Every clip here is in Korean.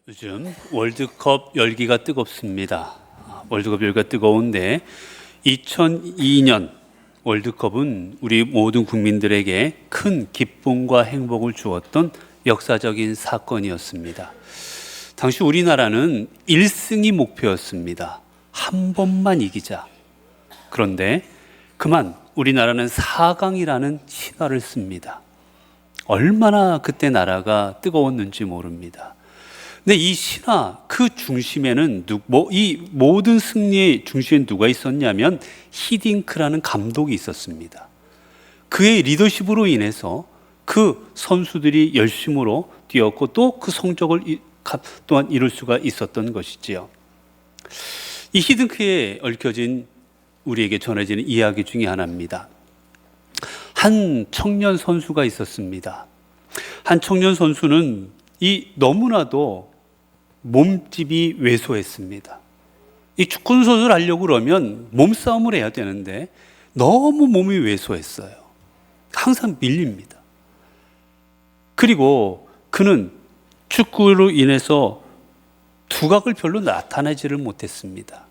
요즘 월드컵 열기가 뜨겁습니다. 월드컵 열기가 뜨거운데 2002년 월드컵은 우리 모든 국민들에게 큰 기쁨과 행복을 주었던 역사적인 사건이었습니다. 당시 우리나라는 1승이 목표였습니다. 한 번만 이기자. 그런데 그만 우리나라는 4강이라는 신화를 씁니다. 얼마나 그때 나라가 뜨거웠는지 모릅니다. 근데 이 신화 그 중심에는 이 모든 승리의 중심에 누가 있었냐면 히딩크라는 감독이 있었습니다. 그의 리더십으로 인해서 그 선수들이 열심으로 뛰었고 또 그 성적을 또한 이룰 수가 있었던 것이지요. 이 히딩크에 얽혀진 우리에게 전해지는 이야기 중에 하나입니다. 한 청년 선수가 있었습니다. 한 청년 선수는 너무나도 몸집이 왜소했습니다. 이 축구 선수를 하려고 그러면 몸싸움을 해야 되는데 너무 몸이 왜소했어요. 항상 밀립니다. 그리고 그는 축구로 인해서 두각을 별로 나타내지를 못했습니다.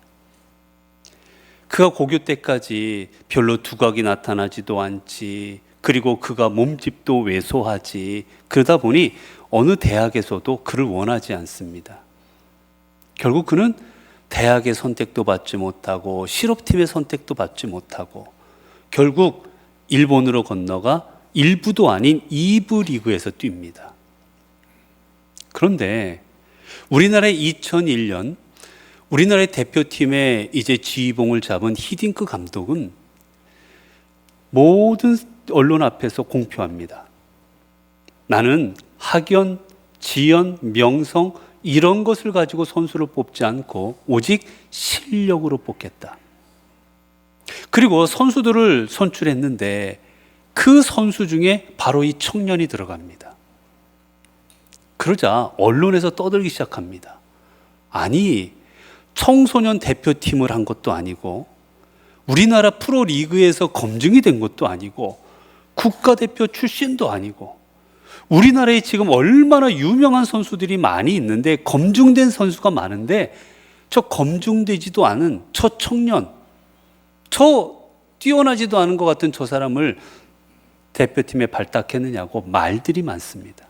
그가 고교 때까지 별로 두각이 나타나지도 않지, 그리고 그가 몸집도 왜소하지, 그러다 보니 어느 대학에서도 그를 원하지 않습니다. 결국 그는 대학의 선택도 받지 못하고 실업팀의 선택도 받지 못하고 결국 일본으로 건너가 1부도 아닌 2부 리그에서 뜁니다. 그런데 우리나라의 2001년 우리나라의 대표팀의 이제 지휘봉을 잡은 히딩크 감독은 모든 언론 앞에서 공표합니다. 나는 학연, 지연, 명성 이런 것을 가지고 선수를 뽑지 않고 오직 실력으로 뽑겠다. 그리고 선수들을 선출했는데 그 선수 중에 바로 이 청년이 들어갑니다. 그러자 언론에서 떠들기 시작합니다. 아니, 청소년 대표팀을 한 것도 아니고 우리나라 프로리그에서 검증이 된 것도 아니고 국가대표 출신도 아니고 우리나라에 지금 얼마나 유명한 선수들이 많이 있는데 검증된 선수가 많은데 저 검증되지도 않은 저 청년, 저 뛰어나지도 않은 것 같은 저 사람을 대표팀에 발탁했느냐고 말들이 많습니다.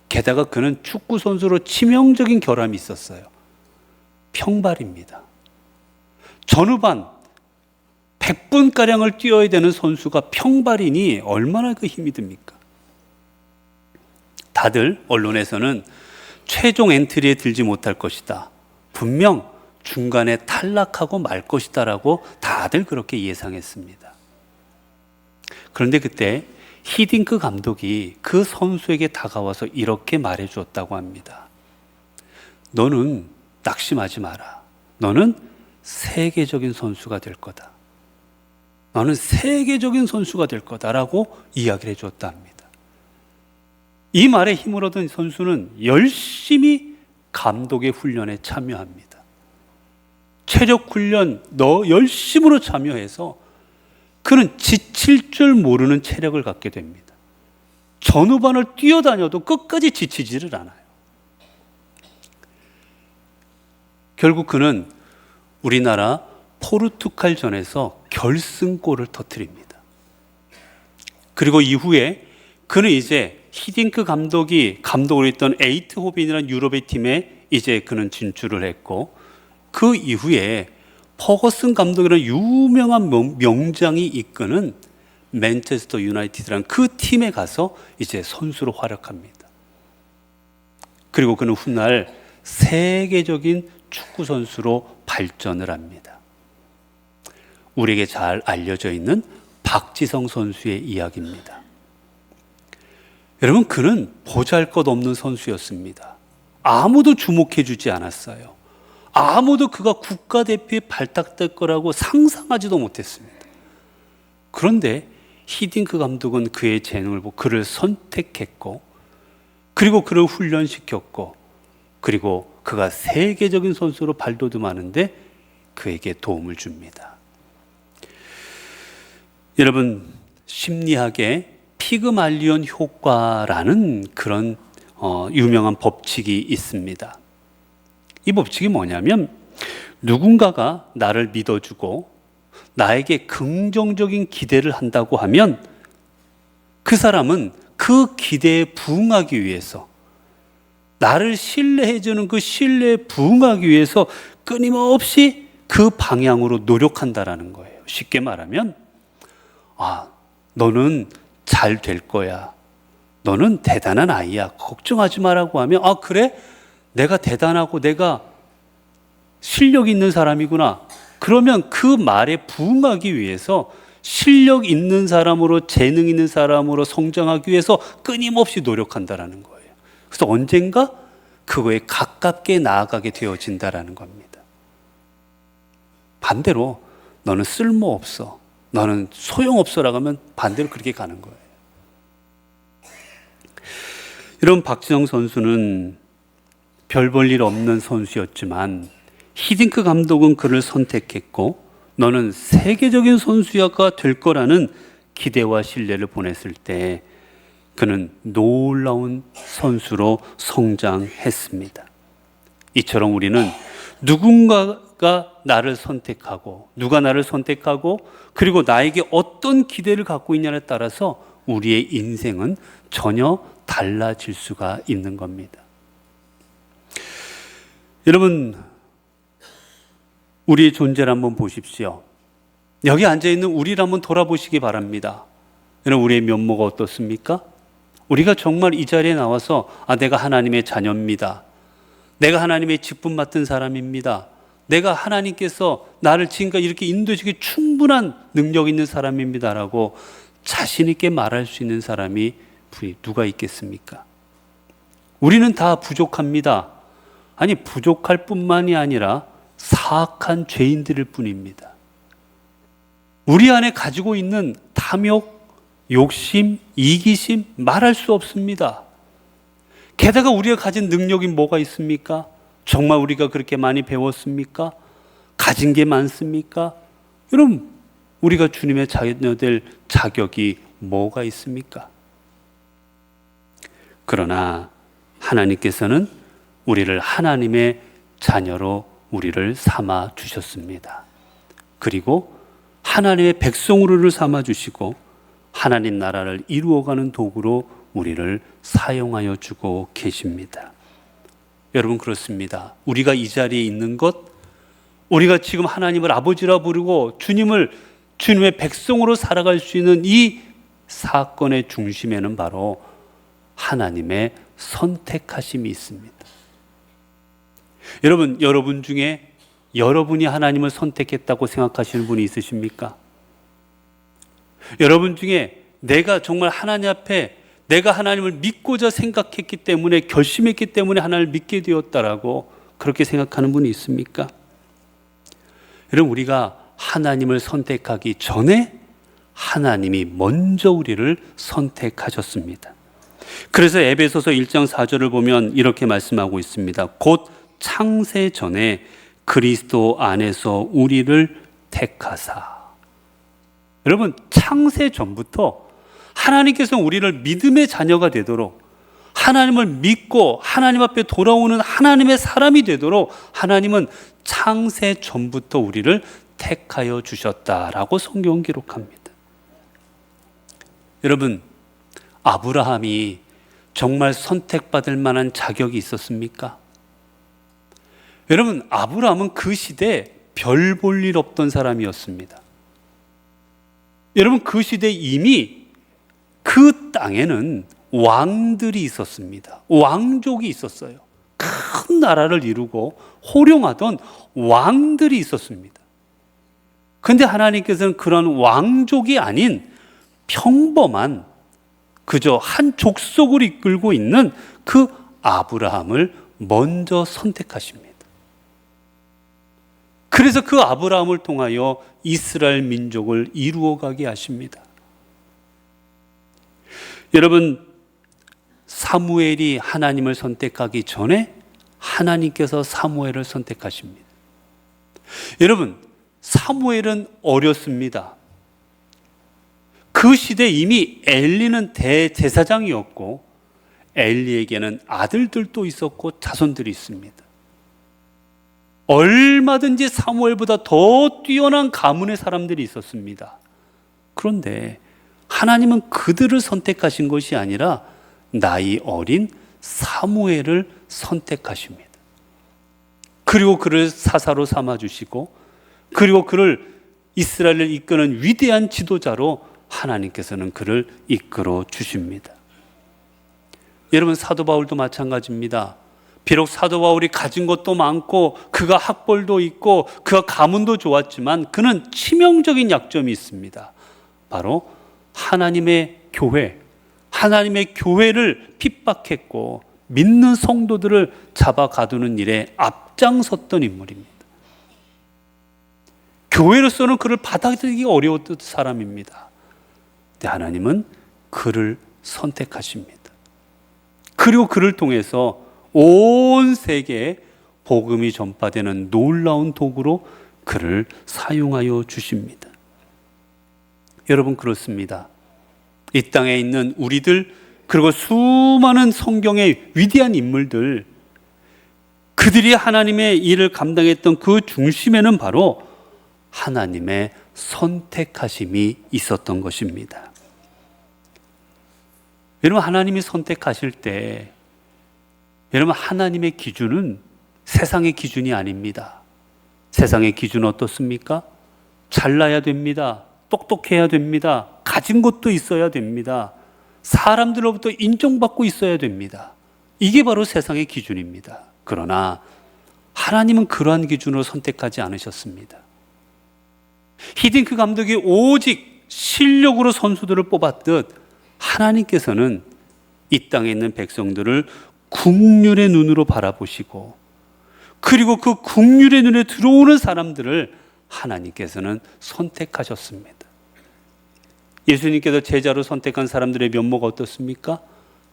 게다가 그는 축구 선수로 치명적인 결함이 있었어요. 평발입니다. 전후반 100분가량을 뛰어야 되는 선수가 평발이니 얼마나 그 힘이 듭니까? 다들 언론에서는 최종 엔트리에 들지 못할 것이다. 분명 중간에 탈락하고 말 것이다 라고 다들 그렇게 예상했습니다. 그런데 그때 히딩크 감독이 그 선수에게 다가와서 이렇게 말해 주었다고 합니다. 너는 낙심하지 마라. 너는 세계적인 선수가 될 거다. 너는 세계적인 선수가 될 거다라고 이야기를 해 주었다 합니다. 이 말에 힘을 얻은 선수는 열심히 감독의 훈련에 참여합니다. 체력 훈련 열심으로 참여해서 그는 지칠 줄 모르는 체력을 갖게 됩니다. 전후반을 뛰어다녀도 끝까지 지치지를 않아요. 결국 그는 우리나라 포르투갈전에서 결승골을 터뜨립니다. 그리고 이후에 그는 이제 히딩크 감독이 감독을 했던 에이트호벤이라는 유럽의 팀에 이제 그는 진출을 했고 그 이후에 퍼거슨 감독이라는 유명한 명장이 이끄는 맨체스터 유나이티드라는 그 팀에 가서 이제 선수로 활약합니다. 그리고 그는 훗날 세계적인 축구 선수로 발전을 합니다. 우리에게 잘 알려져 있는 박지성 선수의 이야기입니다. 여러분, 그는 보잘것없는 선수였습니다. 아무도 주목해 주지 않았어요. 아무도 그가 국가대표에 발탁될 거라고 상상하지도 못했습니다. 그런데 히딩크 감독은 그의 재능을 보고 그를 선택했고 그리고 그를 훈련시켰고 그리고 그가 세계적인 선수로 발돋움하는데 그에게 도움을 줍니다. 여러분, 심리학의 피그말리온 효과라는 그런 유명한 법칙이 있습니다. 이 법칙이 뭐냐면 누군가가 나를 믿어주고 나에게 긍정적인 기대를 한다고 하면 그 사람은 그 기대에 부응하기 위해서, 나를 신뢰해주는 그 신뢰에 부응하기 위해서 끊임없이 그 방향으로 노력한다라는 거예요. 쉽게 말하면 너는 잘 될 거야, 너는 대단한 아이야, 걱정하지 마라고 하면 그래? 내가 대단하고 내가 실력 있는 사람이구나. 그러면 그 말에 부응하기 위해서 실력 있는 사람으로, 재능 있는 사람으로 성장하기 위해서 끊임없이 노력한다라는 거예요. 그래서 언젠가 그거에 가깝게 나아가게 되어진다라는 겁니다. 반대로 너는 쓸모없어, 너는 소용없어라고 하면 반대로 그렇게 가는 거예요. 이런 박지성 선수는 별 볼 일 없는 선수였지만 히딩크 감독은 그를 선택했고 너는 세계적인 선수가 될 거라는 기대와 신뢰를 보냈을 때 그는 놀라운 선수로 성장했습니다. 이처럼 우리는 누군가가 나를 선택하고, 누가 나를 선택하고 그리고 나에게 어떤 기대를 갖고 있냐에 따라서 우리의 인생은 전혀 달라질 수가 있는 겁니다. 여러분, 우리의 존재를 한번 보십시오. 여기 앉아있는 우리를 한번 돌아보시기 바랍니다. 여러분, 우리의 면모가 어떻습니까? 우리가 정말 이 자리에 나와서 내가 하나님의 자녀입니다, 내가 하나님의 직분 맡은 사람입니다, 내가 하나님께서 나를 지금까지 이렇게 인도해주기 충분한 능력 있는 사람입니다 라고 자신 있게 말할 수 있는 사람이 누가 있겠습니까? 우리는 다 부족합니다. 아니, 부족할 뿐만이 아니라 사악한 죄인들일 뿐입니다. 우리 안에 가지고 있는 탐욕, 욕심, 이기심 말할 수 없습니다. 게다가 우리가 가진 능력이 뭐가 있습니까? 정말 우리가 그렇게 많이 배웠습니까? 가진 게 많습니까? 여러분, 우리가 주님의 자녀 될 자격이 뭐가 있습니까? 그러나 하나님께서는 우리를 하나님의 자녀로 우리를 삼아 주셨습니다. 그리고 하나님의 백성으로를 삼아 주시고 하나님 나라를 이루어가는 도구로 우리를 사용하여 주고 계십니다. 여러분, 그렇습니다. 우리가 이 자리에 있는 것, 우리가 지금 하나님을 아버지라 부르고 주님의 백성으로 살아갈 수 있는 이 사건의 중심에는 바로 하나님의 선택하심이 있습니다. 여러분 중에 여러분이 하나님을 선택했다고 생각하시는 분이 있으십니까? 여러분 중에 내가 정말 하나님 앞에 내가 하나님을 믿고자 생각했기 때문에, 결심했기 때문에 하나님을 믿게 되었다라고 그렇게 생각하는 분이 있습니까? 여러분, 우리가 하나님을 선택하기 전에 하나님이 먼저 우리를 선택하셨습니다. 그래서 에베소서 1장 4절을 보면 이렇게 말씀하고 있습니다. 곧 창세 전에 그리스도 안에서 우리를 택하사. 여러분, 창세 전부터 하나님께서 우리를 믿음의 자녀가 되도록, 하나님을 믿고 하나님 앞에 돌아오는 하나님의 사람이 되도록 하나님은 창세 전부터 우리를 택하여 주셨다라고 성경은 기록합니다. 여러분, 아브라함이 정말 선택받을 만한 자격이 있었습니까? 여러분, 아브라함은 그 시대에 별 볼 일 없던 사람이었습니다. 여러분, 그 시대에 이미 그 땅에는 왕들이 있었습니다. 왕족이 있었어요. 큰 나라를 이루고 호령하던 왕들이 있었습니다. 그런데 하나님께서는 그런 왕족이 아닌 평범한 그저 한 족속을 이끌고 있는 그 아브라함을 먼저 선택하십니다. 그래서 그 아브라함을 통하여 이스라엘 민족을 이루어가게 하십니다. 여러분, 사무엘이 하나님을 선택하기 전에 하나님께서 사무엘을 선택하십니다. 여러분, 사무엘은 어렸습니다. 그 시대에 이미 엘리는 대제사장이었고 엘리에게는 아들들도 있었고 자손들이 있습니다. 얼마든지 사무엘보다 더 뛰어난 가문의 사람들이 있었습니다. 그런데 하나님은 그들을 선택하신 것이 아니라 나이 어린 사무엘을 선택하십니다. 그리고 그를 사사로 삼아주시고, 그리고 그를 이스라엘을 이끄는 위대한 지도자로 하나님께서는 그를 이끌어 주십니다. 여러분, 사도 바울도 마찬가지입니다. 비록 사도 바울이 가진 것도 많고 그가 학벌도 있고 그가 가문도 좋았지만 그는 치명적인 약점이 있습니다. 바로 하나님의 교회, 하나님의 교회를 핍박했고 믿는 성도들을 잡아 가두는 일에 앞장섰던 인물입니다. 교회로서는 그를 받아들이기 어려웠던 사람입니다. 근데 하나님은 그를 선택하십니다. 그리고 그를 통해서 온 세계에 복음이 전파되는 놀라운 도구로 그를 사용하여 주십니다. 여러분, 그렇습니다. 이 땅에 있는 우리들, 그리고 수많은 성경의 위대한 인물들, 그들이 하나님의 일을 감당했던 그 중심에는 바로 하나님의 선택하심이 있었던 것입니다. 여러분, 하나님이 선택하실 때 여러분, 하나님의 기준은 세상의 기준이 아닙니다. 세상의 기준은 어떻습니까? 잘나야 됩니다. 똑똑해야 됩니다. 가진 것도 있어야 됩니다. 사람들로부터 인정받고 있어야 됩니다. 이게 바로 세상의 기준입니다. 그러나 하나님은 그러한 기준으로 선택하지 않으셨습니다. 히딩크 감독이 오직 실력으로 선수들을 뽑았듯 하나님께서는 이 땅에 있는 백성들을 국률의 눈으로 바라보시고, 그리고 그 국률의 눈에 들어오는 사람들을 하나님께서는 선택하셨습니다. 예수님께서 제자로 선택한 사람들의 면모가 어떻습니까?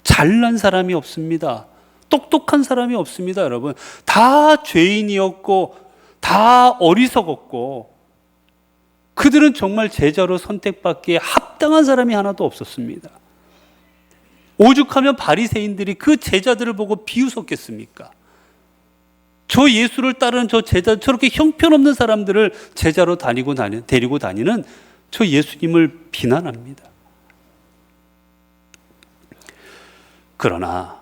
잘난 사람이 없습니다. 똑똑한 사람이 없습니다. 여러분, 다 죄인이었고 다 어리석었고 그들은 정말 제자로 선택받기에 합당한 사람이 하나도 없었습니다. 오죽하면 바리새인들이 그 제자들을 보고 비웃었겠습니까? 저 예수를 따르는 저 제자, 저렇게 형편없는 사람들을 제자로 데리고 다니는 저 예수님을 비난합니다. 그러나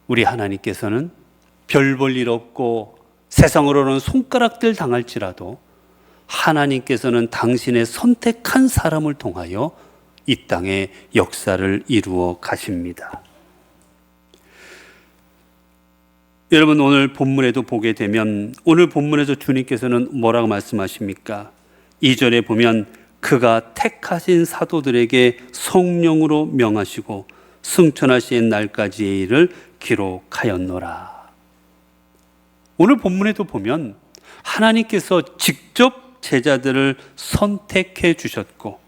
우리 하나님께서는 별 볼 일 없고 세상으로는 손가락질 당할지라도 하나님께서는 당신의 선택한 사람을 통하여 이 땅에 역사를 이루어 가십니다. 여러분, 오늘 본문에도 보게 되면 오늘 본문에서 주님께서는 뭐라고 말씀하십니까? 2절에 보면 그가 택하신 사도들에게 성령으로 명하시고 승천하신 날까지의 일을 기록하였노라. 오늘 본문에도 보면 하나님께서 직접 제자들을 선택해 주셨고,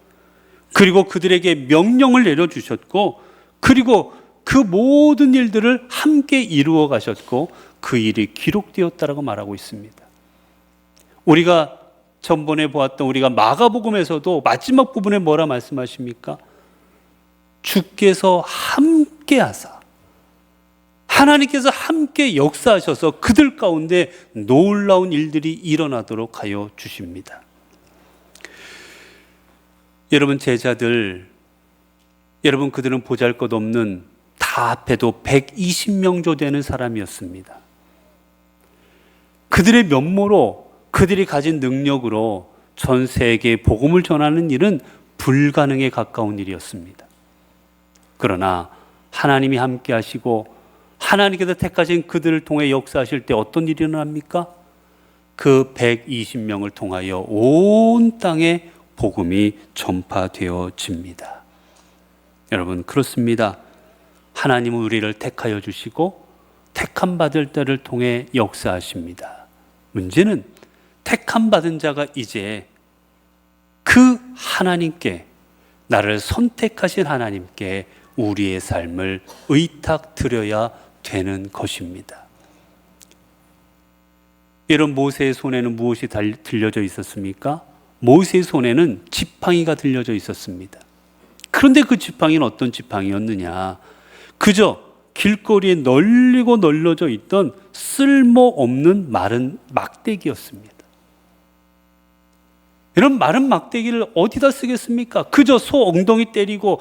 그리고 그들에게 명령을 내려주셨고, 그리고 그 모든 일들을 함께 이루어 가셨고 그 일이 기록되었다라고 말하고 있습니다. 우리가 전번에 보았던 우리가 마가복음에서도 마지막 부분에 뭐라 말씀하십니까? 주께서 함께 하사, 하나님께서 함께 역사하셔서 그들 가운데 놀라운 일들이 일어나도록 하여 주십니다. 여러분, 제자들, 여러분, 그들은 보잘것없는 다 합해도 120명 조 되는 사람이었습니다. 그들의 면모로, 그들이 가진 능력으로 전 세계에 복음을 전하는 일은 불가능에 가까운 일이었습니다. 그러나 하나님이 함께 하시고 하나님께서 택하신 그들을 통해 역사하실 때 어떤 일이 일어납니까? 그 120명을 통하여 온 땅에 복음이 전파되어집니다. 여러분, 그렇습니다. 하나님은 우리를 택하여 주시고 택함 받을 때를 통해 역사하십니다. 문제는 택함 받은 자가 이제 그 하나님께, 나를 선택하신 하나님께 우리의 삶을 의탁드려야 되는 것입니다. 여러분, 모세의 손에는 무엇이 들려져 있었습니까? 모세의 손에는 지팡이가 들려져 있었습니다. 그런데 그 지팡이는 어떤 지팡이였느냐? 그저 길거리에 널리고 널려져 있던 쓸모없는 마른 막대기였습니다. 이런 마른 막대기를 어디다 쓰겠습니까? 그저 소 엉덩이 때리고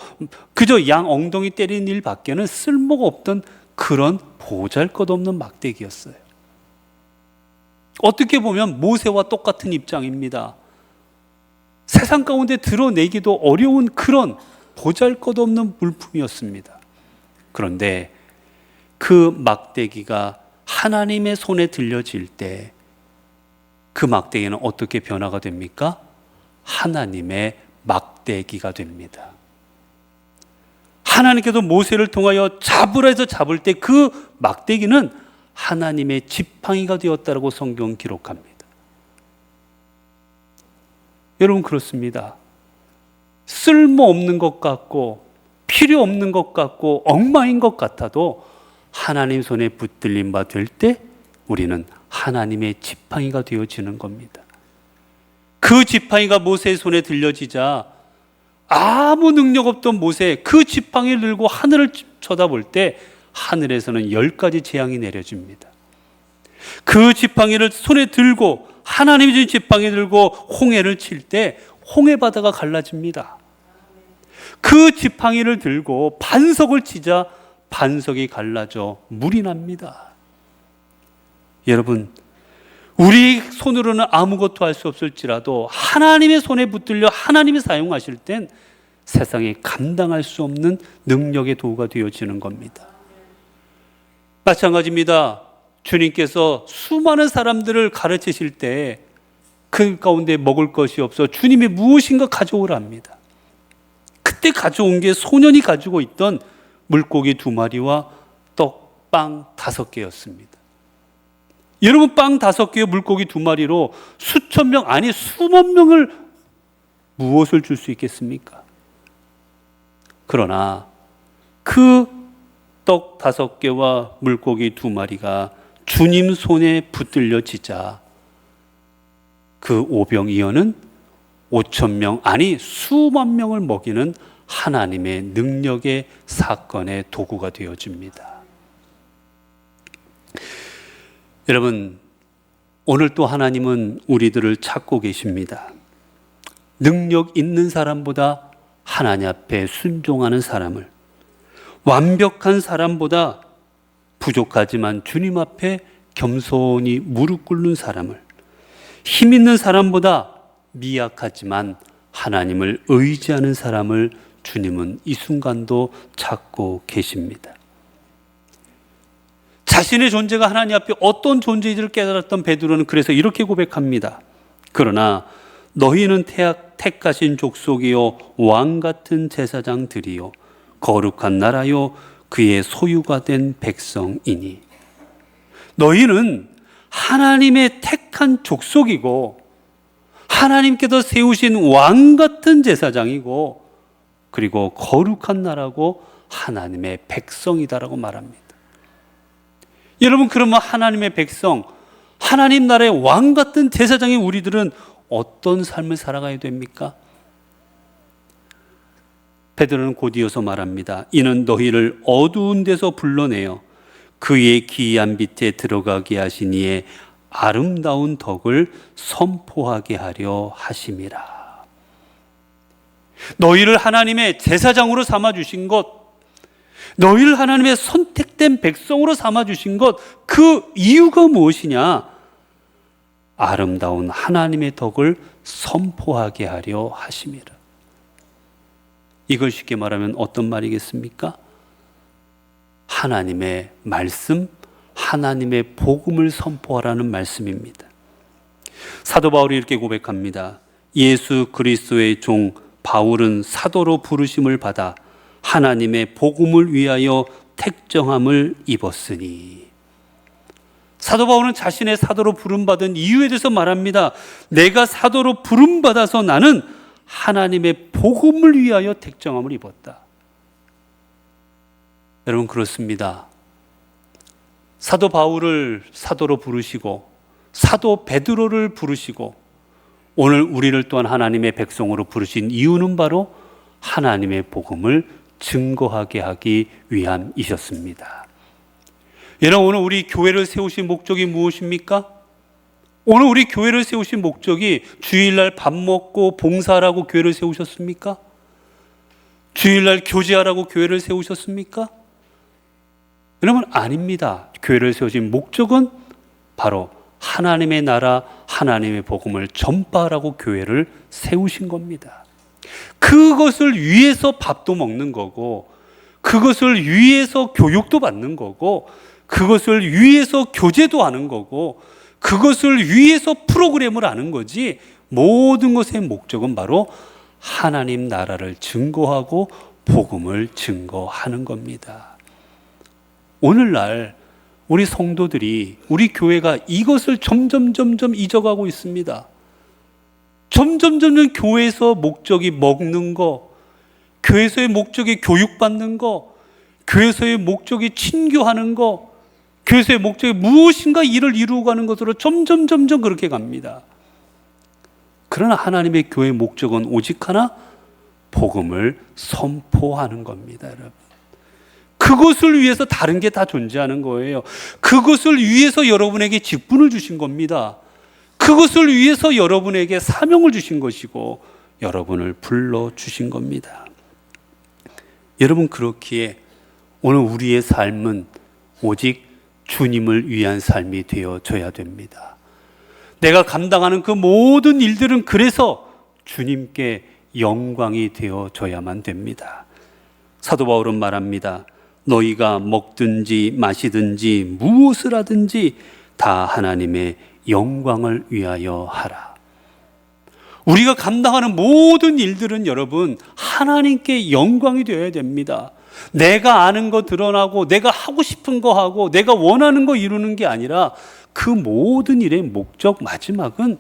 그저 양 엉덩이 때리는 일밖에는 쓸모가 없던 그런 보잘것없는 막대기였어요. 어떻게 보면 모세와 똑같은 입장입니다. 세상 가운데 드러내기도 어려운 그런 보잘것없는 물품이었습니다. 그런데 그 막대기가 하나님의 손에 들려질 때 그 막대기는 어떻게 변화가 됩니까? 하나님의 막대기가 됩니다. 하나님께서 모세를 통하여 잡으라 해서 잡을 때 그 막대기는 하나님의 지팡이가 되었다라고 성경은 기록합니다. 여러분, 그렇습니다. 쓸모없는 것 같고 필요 없는 것 같고 엉망인 것 같아도 하나님 손에 붙들린 바 될 때 우리는 하나님의 지팡이가 되어지는 겁니다. 그 지팡이가 모세의 손에 들려지자 아무 능력 없던 모세, 그 지팡이를 들고 하늘을 쳐다볼 때 하늘에서는 10가지 재앙이 내려집니다. 그 지팡이를 손에 들고 하나님이 준 지팡이 들고 홍해를 칠 때 홍해 바다가 갈라집니다. 그 지팡이를 들고 반석을 치자 반석이 갈라져 물이 납니다. 여러분, 우리 손으로는 아무것도 할 수 없을지라도 하나님의 손에 붙들려 하나님이 사용하실 땐 세상에 감당할 수 없는 능력의 도구가 되어지는 겁니다. 마찬가지입니다. 주님께서 수많은 사람들을 가르치실 때 그 가운데 먹을 것이 없어 주님이 무엇인가 가져오랍니다. 그때 가져온 게 소년이 가지고 있던 물고기 2마리와 떡, 빵 5개였습니다. 여러분, 빵 5개와 물고기 2마리로 수천 명, 아니 수만 명을 무엇을 줄 수 있겠습니까? 그러나 그 떡 5개와 물고기 2마리가 주님 손에 붙들려지자 그 오병이어는 5,000명, 아니 수만 명을 먹이는 하나님의 능력의 사건의 도구가 되어집니다. 여러분, 오늘 또 하나님은 우리들을 찾고 계십니다. 능력 있는 사람보다 하나님 앞에 순종하는 사람을, 완벽한 사람보다 부족하지만 주님 앞에 겸손히 무릎 꿇는 사람을, 힘 있는 사람보다 미약하지만 하나님을 의지하는 사람을 주님은 이 순간도 찾고 계십니다. 자신의 존재가 하나님 앞에 어떤 존재인지를 깨달았던 베드로는 그래서 이렇게 고백합니다. 그러나 너희는 택하신 족속이요 왕 같은 제사장들이요 거룩한 나라요 그의 소유가 된 백성이니. 너희는 하나님의 택한 족속이고 하나님께서 세우신 왕 같은 제사장이고 그리고 거룩한 나라고 하나님의 백성이다라고 말합니다. 여러분, 그러면 하나님의 백성, 하나님 나라의 왕 같은 제사장인 우리들은 어떤 삶을 살아가야 됩니까? 베드로는 곧 이어서 말합니다. 이는 너희를 어두운 데서 불러내어 그의 기이한 빛에 들어가게 하신 이의 아름다운 덕을 선포하게 하려 하심이라. 너희를 하나님의 제사장으로 삼아주신 것, 너희를 하나님의 선택된 백성으로 삼아주신 것, 그 이유가 무엇이냐? 아름다운 하나님의 덕을 선포하게 하려 하심이라. 이걸 쉽게 말하면 어떤 말이겠습니까? 하나님의 말씀, 하나님의 복음을 선포하라는 말씀입니다. 사도 바울이 이렇게 고백합니다. 예수 그리스도의 종 바울은 사도로 부르심을 받아 하나님의 복음을 위하여 택정함을 입었으니. 사도 바울은 자신의 사도로 부름받은 이유에 대해서 말합니다. 내가 사도로 부름받아서 나는 하나님의 복음을 위하여 택정함을 입었다. 여러분, 그렇습니다. 사도 바울을 사도로 부르시고 사도 베드로를 부르시고 오늘 우리를 또한 하나님의 백성으로 부르신 이유는 바로 하나님의 복음을 증거하게 하기 위함이셨습니다. 여러분, 오늘 우리 교회를 세우신 목적이 무엇입니까? 오늘 우리 교회를 세우신 목적이 주일날 밥 먹고 봉사하라고 교회를 세우셨습니까? 주일날 교제하라고 교회를 세우셨습니까? 여러분, 아닙니다. 교회를 세우신 목적은 바로 하나님의 나라, 하나님의 복음을 전파하라고 교회를 세우신 겁니다. 그것을 위해서 밥도 먹는 거고, 그것을 위해서 교육도 받는 거고, 그것을 위해서 교제도 하는 거고, 그것을 위해서 프로그램을 하는 거지, 모든 것의 목적은 바로 하나님 나라를 증거하고 복음을 증거하는 겁니다. 오늘날 우리 성도들이, 우리 교회가 이것을 점점 잊어가고 있습니다. 점점 교회에서 목적이 먹는 거, 교회에서의 목적이 교육받는 거, 교회에서의 목적이 친교하는 거, 교회에서의 목적이 무엇인가 일을 이루고 가는 것으로 점점 그렇게 갑니다. 그러나 하나님의 교회의 목적은 오직 하나, 복음을 선포하는 겁니다, 여러분. 그것을 위해서 다른 게 다 존재하는 거예요. 그것을 위해서 여러분에게 직분을 주신 겁니다. 그것을 위해서 여러분에게 사명을 주신 것이고 여러분을 불러주신 겁니다. 여러분, 그렇기에 오늘 우리의 삶은 오직 주님을 위한 삶이 되어져야 됩니다. 내가 감당하는 그 모든 일들은 그래서 주님께 영광이 되어져야만 됩니다. 사도 바울은 말합니다. 너희가 먹든지 마시든지 무엇을 하든지 다 하나님의 영광을 위하여 하라. 우리가 감당하는 모든 일들은 여러분, 하나님께 영광이 되어야 됩니다. 내가 아는 거 드러나고 내가 하고 싶은 거 하고 내가 원하는 거 이루는 게 아니라 그 모든 일의 목적, 마지막은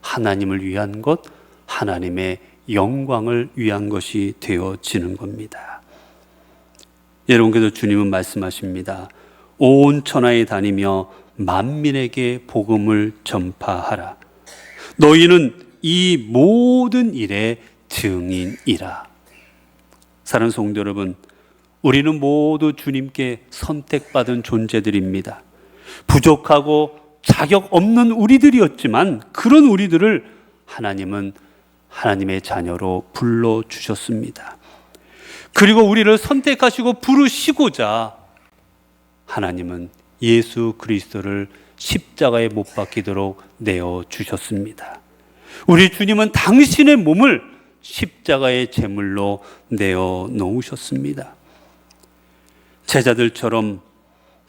하나님을 위한 것, 하나님의 영광을 위한 것이 되어지는 겁니다. 여러분께서 주님은 말씀하십니다. 온 천하에 다니며 만민에게 복음을 전파하라. 너희는 이 모든 일의 증인이라. 사랑하는 성도 여러분, 우리는 모두 주님께 선택받은 존재들입니다. 부족하고 자격 없는 우리들이었지만 그런 우리들을 하나님은 하나님의 자녀로 불러주셨습니다. 그리고 우리를 선택하시고 부르시고자 하나님은 예수 그리스도를 십자가에 못 박히도록 내어주셨습니다. 우리 주님은 당신의 몸을 십자가의 제물로 내어놓으셨습니다. 제자들처럼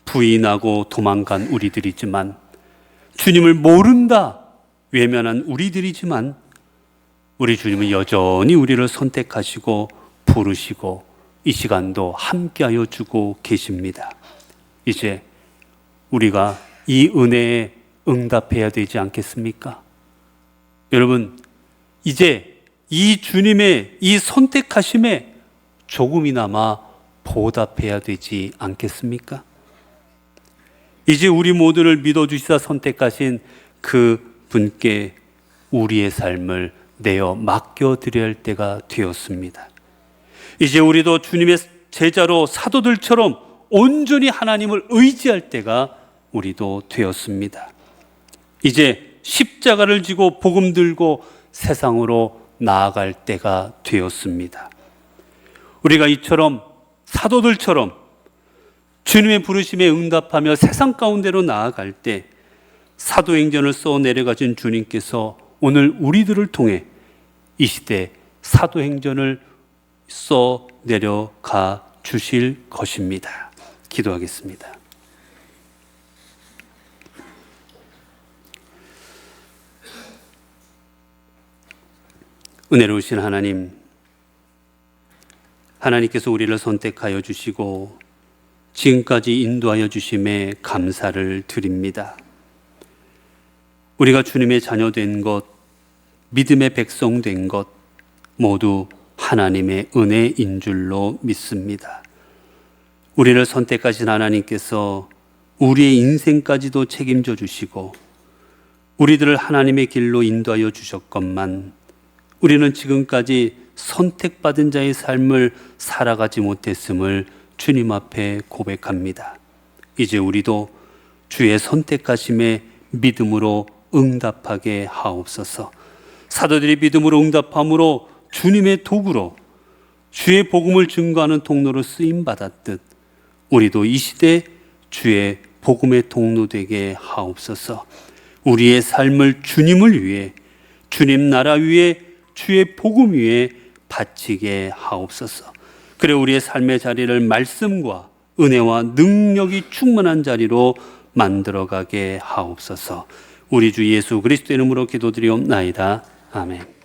부인하고 도망간 우리들이지만, 주님을 모른다 외면한 우리들이지만, 우리 주님은 여전히 우리를 선택하시고 부르시고 이 시간도 함께하여 주고 계십니다. 이제 우리가 이 은혜에 응답해야 되지 않겠습니까? 여러분, 이제 이 주님의 이 선택하심에 조금이나마 보답해야 되지 않겠습니까? 이제 우리 모두를 믿어주시사 선택하신 그 분께 우리의 삶을 내어 맡겨드려야 할 때가 되었습니다. 이제 우리도 주님의 제자로 사도들처럼 온전히 하나님을 의지할 때가 우리도 되었습니다. 이제 십자가를 지고 복음 들고 세상으로 나아갈 때가 되었습니다. 우리가 이처럼 사도들처럼 주님의 부르심에 응답하며 세상 가운데로 나아갈 때 사도행전을 써 내려가신 주님께서 오늘 우리들을 통해 이 시대 사도행전을 써 내려가 주실 것입니다. 기도하겠습니다. 은혜로우신 하나님, 하나님께서 우리를 선택하여 주시고 지금까지 인도하여 주심에 감사를 드립니다. 우리가 주님의 자녀 된 것, 믿음의 백성 된 것 모두 하나님의 은혜인 줄로 믿습니다. 우리를 선택하신 하나님께서 우리의 인생까지도 책임져 주시고 우리들을 하나님의 길로 인도하여 주셨건만 우리는 지금까지 선택받은 자의 삶을 살아가지 못했음을 주님 앞에 고백합니다. 이제 우리도 주의 선택하심에 믿음으로 응답하게 하옵소서. 사도들이 믿음으로 응답함으로 주님의 도구로 주의 복음을 증거하는 통로로 쓰임 받았듯 우리도 이 시대 주의 복음의 통로 되게 하옵소서. 우리의 삶을 주님을 위해, 주님 나라 위에, 주의 복음 위에 바치게 하옵소서. 그래 우리의 삶의 자리를 말씀과 은혜와 능력이 충만한 자리로 만들어가게 하옵소서. 우리 주 예수 그리스도 이름으로 기도드리옵나이다. 아멘.